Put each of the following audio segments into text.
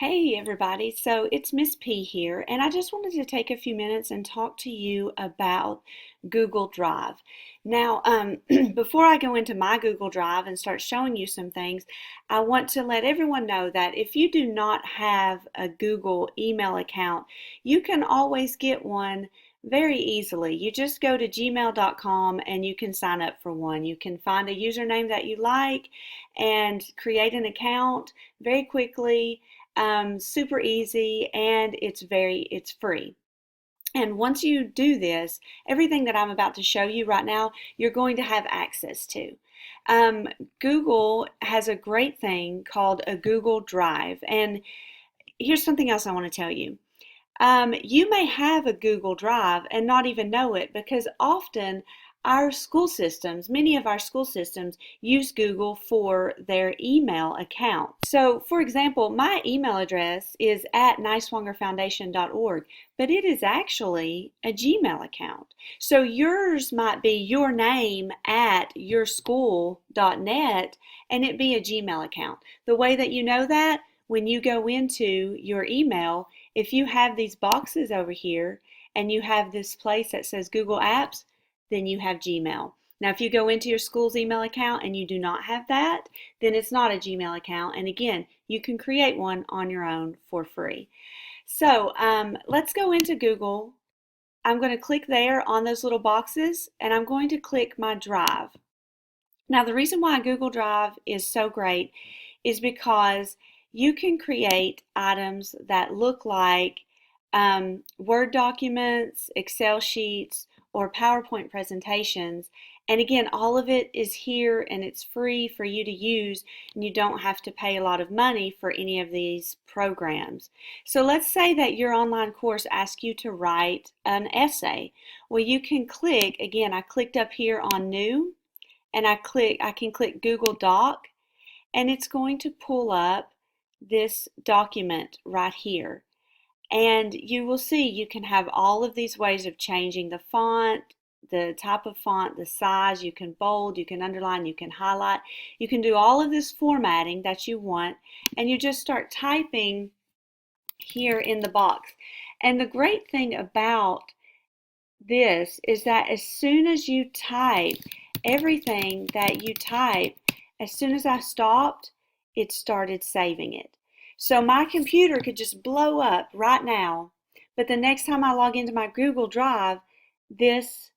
Hey everybody, so it's Miss P here, and I just wanted to take a few minutes and talk to you about Google Drive. Now, before I go into my Google Drive and start showing you some things, I want to let everyone know that if you do not have a Google email account, you can always get one very easily. You just go to gmail.com and you can sign up for one. You can find a username that you like and create an account very quickly. Super easy, and it's free. And once you do this, everything that I'm about to show you right now, you're going to have access to. Um, Google has a great thing called a Google Drive, and here's something else I want to tell you. You may have a Google Drive and not even know it because often many of our school systems use Google for their email account. So, for example, my email address is at niswangerfoundation.org, but it is actually a Gmail account. So yours might be your name at yourschool.net and it be a Gmail account. The way that you know that, when you go into your email, if you have these boxes over here and you have this place that says Google Apps, then you have Gmail. Now, if you go into your school's email account and you do not have that, then it's not a Gmail account. And again, you can create one on your own for free. So let's go into Google. I'm going to click there on those little boxes and I'm going to click my drive. Now, the reason why Google Drive is so great is because you can create items that look like Word documents, Excel sheets, or PowerPoint presentations. And again, all of it is here and it's free for you to use, and you don't have to pay a lot of money for any of these programs. So let's say that your online course asks you to write an essay. Well, you can click, again, I clicked up here on New, and I can click Google Doc, and it's going to pull up this document right here. And you will see you can have all of these ways of changing the font, the type of font, the size. You can bold, you can underline, you can highlight. You can do all of this formatting that you want, and you just start typing here in the box. And the great thing about this is that as soon as you type, everything that you type, as soon as I stopped, it started saving it. So my computer could just blow up right now, but the next time I log into my Google Drive, this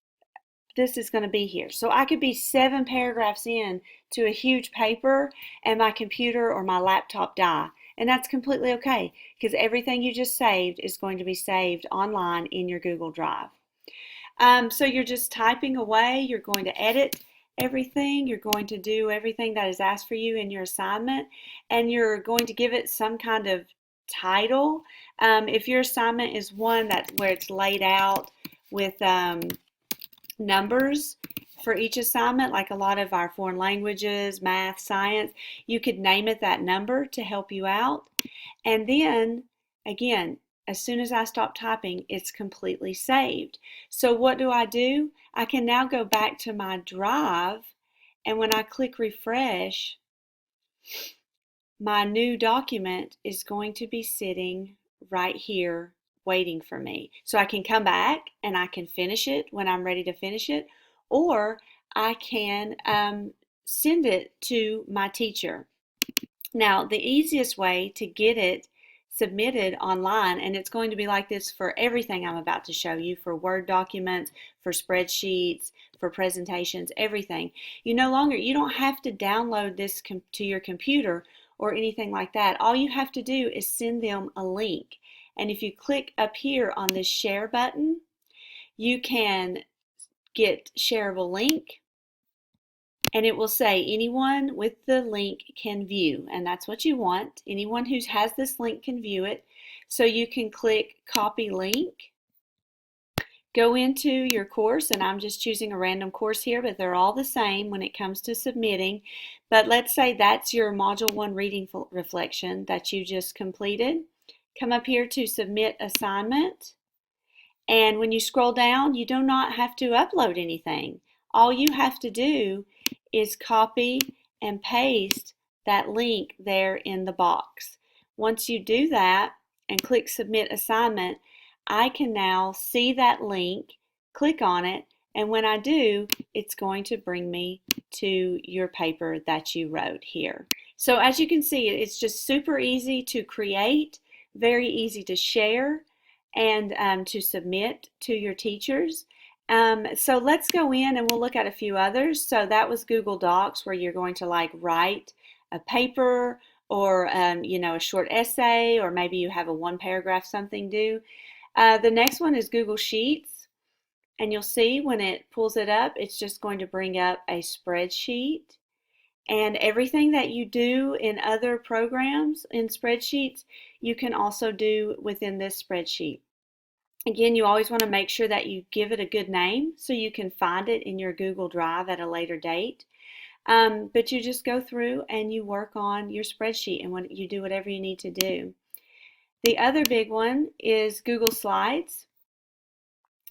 is going to be here. So I could be 7 paragraphs in to a huge paper and my computer or my laptop die. And that's completely okay because everything you just saved is going to be saved online in your Google Drive. So you're just typing away, you're going to edit everything, you're going to do everything that is asked for you in your assignment, and you're going to give it some kind of title. If your assignment is one where it's laid out with numbers for each assignment, like a lot of our foreign languages, math, science, you could name it that number to help you out. And then, again, as soon as I stop typing, it's completely saved. So what do? I can now go back to my drive, and when I click refresh, my new document is going to be sitting right here waiting for me. So I can come back and I can finish it when I'm ready to finish it, or I can send it to my teacher. Now, the easiest way to get it submitted online, and it's going to be like this for everything I'm about to show you, for Word documents, for spreadsheets, for presentations, everything. You don't have to download this to your computer or anything like that. All you have to do is send them a link. And if you click up here on this share button, you can get shareable link, and it will say anyone with the link can view, and that's what you want. Anyone who has this link can view it. So you can click copy link, go into your course, and I'm just choosing a random course here, but they're all the same when it comes to submitting. But let's say that's your Module 1 reading reflection that you just completed. Come up here to submit assignment, and when you scroll down, you do not have to upload anything. All you have to do is copy and paste that link there in the box. Once you do that and click Submit Assignment, I can now see that link, click on it, and when I do, it's going to bring me to your paper that you wrote here. So as you can see, it's just super easy to create, very easy to share, and to submit to your teachers. So let's go in and we'll look at a few others. So that was Google Docs, where you're going to like write a paper or a short essay, or maybe you have a one paragraph something due. The next one is Google Sheets, and you'll see when it pulls it up, it's just going to bring up a spreadsheet. And everything that you do in other programs in spreadsheets, you can also do within this spreadsheet. Again, you always want to make sure that you give it a good name so you can find it in your Google Drive at a later date. But you just go through and you work on your spreadsheet, and you do whatever you need to do. The other big one is Google Slides,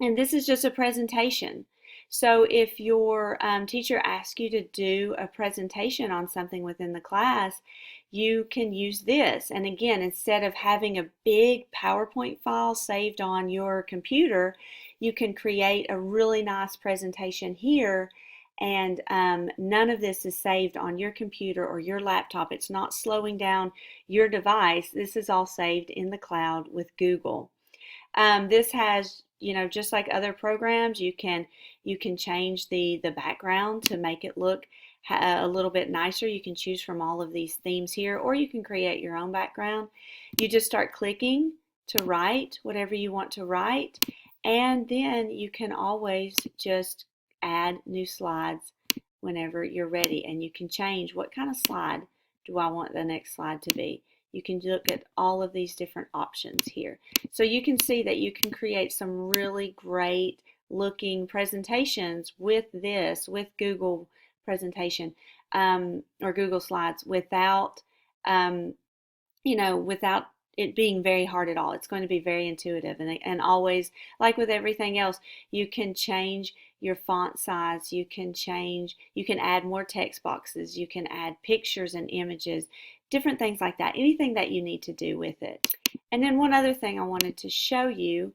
and this is just a presentation. So if your teacher asks you to do a presentation on something within the class, you can use this. And again, instead of having a big PowerPoint file saved on your computer, you can create a really nice presentation here, and none of this is saved on your computer or your laptop. It's not slowing down your device. This is all saved in the cloud with Google. This has, just like other programs, you can change the background to make it look a little bit nicer. You can choose from all of these themes here, or you can create your own background. You just start clicking to write whatever you want to write, and then you can always just add new slides whenever you're ready, and you can change what kind of slide do I want the next slide to be. You can look at all of these different options here. So you can see that you can create some really great looking presentations with this, with Google presentation or Google Slides, without without it being very hard at all. It's going to be very intuitive, and always, like with everything else, you can change your font size, you can add more text boxes, you can add pictures and images, different things like that, anything that you need to do with it. And then one other thing I wanted to show you,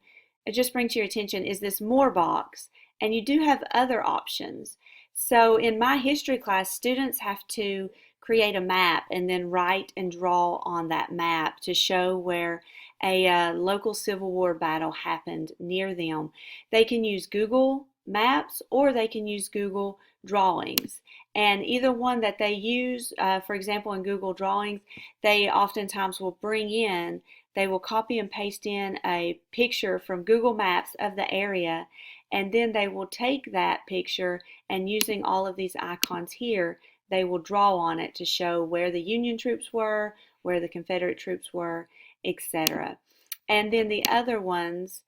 just bring to your attention, is this More box, and you do have other options. So in my history class, students have to create a map and then write and draw on that map to show where a local Civil War battle happened near them. They can use Google Maps or they can use Google Drawings. And either one that they use, for example, in Google Drawings, they oftentimes will they will copy and paste in a picture from Google Maps of the area, and then they will take that picture, and using all of these icons here, they will draw on it to show where the Union troops were, where the Confederate troops were, etc. And then the other ones,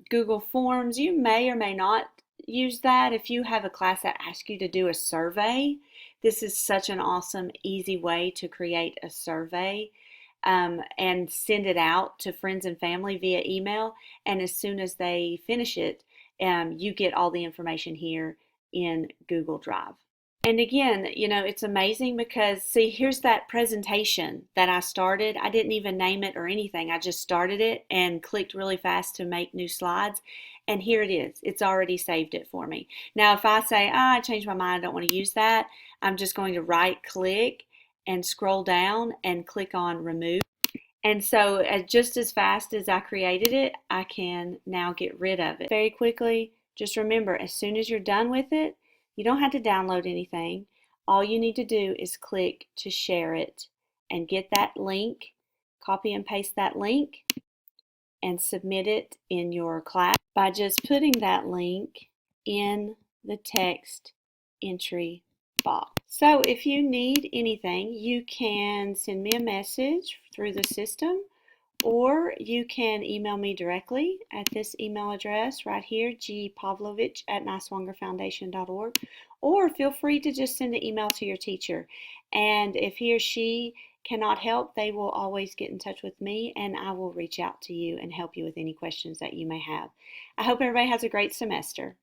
Google Forms, you may or may not use that if you have a class that asks you to do a survey. This is such an awesome, easy way to create a survey and send it out to friends and family via email. And as soon as they finish it, you get all the information here in Google Drive. And again, it's amazing because, see, here's that presentation that I started. I didn't even name it or anything. I just started it and clicked really fast to make new slides. And here it is. It's already saved it for me. Now, if I say, I changed my mind, I don't want to use that, I'm just going to right click and scroll down and click on remove. And so just as fast as I created it, I can now get rid of it very quickly. Just remember, as soon as you're done with it, you don't have to download anything. All you need to do is click to share it and get that link, copy and paste that link, and submit it in your class by just putting that link in the text entry box. So if you need anything, you can send me a message through the system, or you can email me directly at this email address right here, gpavlovich@nicewongerfoundation.org, or feel free to just send an email to your teacher. And if he or she cannot help, they will always get in touch with me, and I will reach out to you and help you with any questions that you may have. I hope everybody has a great semester.